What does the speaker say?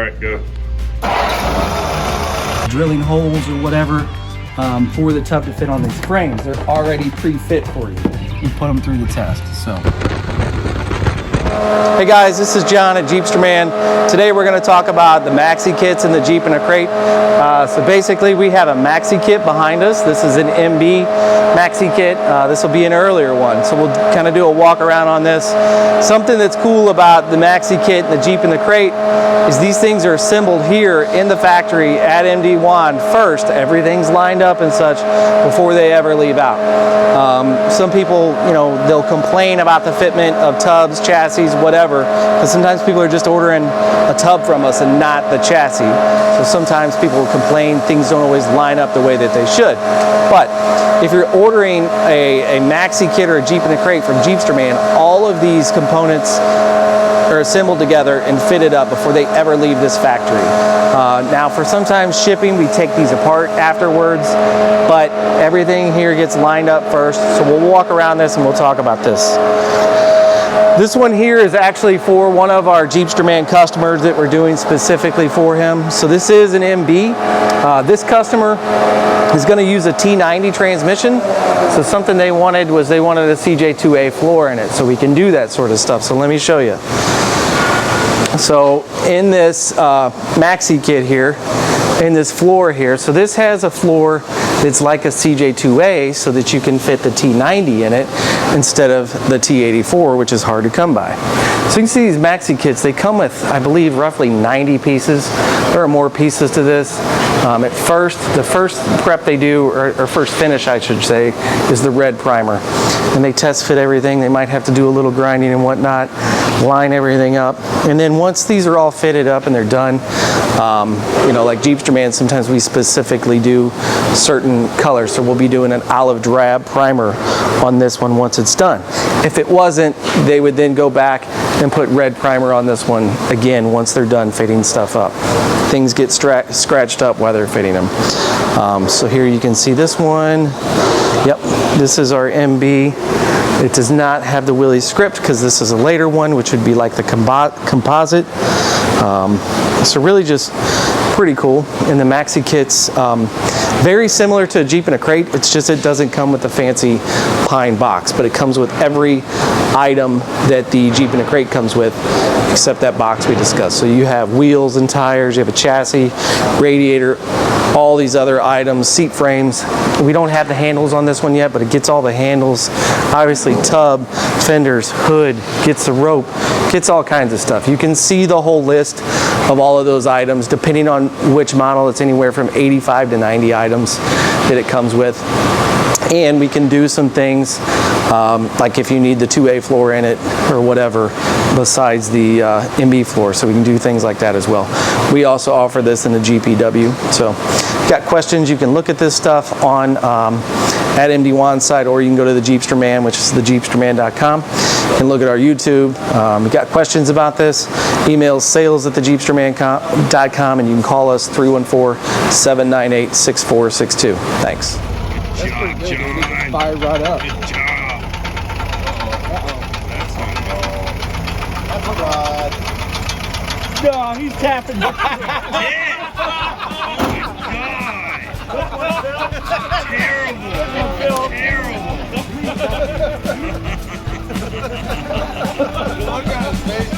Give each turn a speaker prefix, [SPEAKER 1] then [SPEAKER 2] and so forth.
[SPEAKER 1] right, go.
[SPEAKER 2] Drilling holes or whatever for the tub to fit on these frames. They're already pre-fit for you. You put them through the test, so.
[SPEAKER 3] Hey guys, this is John at JeepsterMan. Today we're going to talk about the Maxi Kits in the Jeep in a Crate. So basically we have a Maxi Kit behind us. This is an MB Maxi Kit. This will be an earlier one, so we'll kind of do a walk around on this. Something that's cool about the Maxi Kit and the Jeep in the Crate is these things are assembled here in the factory at MD Juan first. Everything's lined up and such before they ever leave out. Some people, you know, they'll complain about the fitment of tubs, chassis, whatever, because sometimes people are just ordering a tub from us and not the chassis. So sometimes people complain things don't always line up the way that they should. But if you're ordering a Maxi Kit or a Jeep in a Crate from JeepsterMan, all of these components are assembled together and fitted up before they ever leave this factory. Now for sometimes shipping, we take these apart afterwards, but everything here gets lined up first. So we'll walk around this and we'll talk about this. This one here is actually for one of our JeepsterMan customers that we're doing specifically for him. So this is an MB. This customer is going to use a T90 transmission. So something they wanted was they wanted a CJ2A floor in it, so we can do that sort of stuff. So let me show you. So in this Maxi Kit here, in this floor here, so this has a floor that's like a CJ2A so that you can fit the T90 in it instead of the T84, which is hard to come by. So you can see these Maxi Kits, they come with, I believe, roughly 90 pieces. There are more pieces to this. At first, the first prep they do, or first finish I should say, is the red primer. And they test fit everything. They might have to do a little grinding and whatnot, line everything up. And then once these are all fitted up and they're done, you know, like JeepsterMan, sometimes we specifically do certain colors. So we'll be doing an olive drab primer on this one once it's done. If it wasn't, they would then go back and put red primer on this one again once they're done fitting stuff up. Things get scratched up while they're fitting them. So here you can see this one. Yep, this is our MB. It does not have the Willie script because this is a later one, which would be like the composite. So really just pretty cool. In the Maxi Kits, very similar to a Jeep in a Crate. It's just it doesn't come with the fancy pine box, but it comes with every item that the Jeep in a Crate comes with, except that box we discussed. So you have wheels and tires, you have a chassis, radiator, all these other items, seat frames. We don't have the handles on this one yet, but it gets all the handles. Obviously tub, fenders, hood, gets the rope, gets all kinds of stuff. You can see the whole list of all of those items. Depending on which model, it's anywhere from 85 to 90 items that it comes with. And we can do some things like if you need the 2A floor in it or whatever besides the MB floor, so we can do things like that as well. We also offer this in the GPW. So if you've got questions, you can look at this stuff on at MD Juan's site, or you can go to the JeepsterMan, which is thejeepsterman.com, and look at our YouTube. If you've got questions about this, email sales@thejeepsterman.com, and you can call us 314-798-6462. Thanks.
[SPEAKER 1] Good job, John.
[SPEAKER 2] Fire right up.
[SPEAKER 1] Good job.
[SPEAKER 2] That's a rod. No, he's tapping.
[SPEAKER 1] Yeah. Oh my God. Terrible. Terrible.
[SPEAKER 2] Look at his face.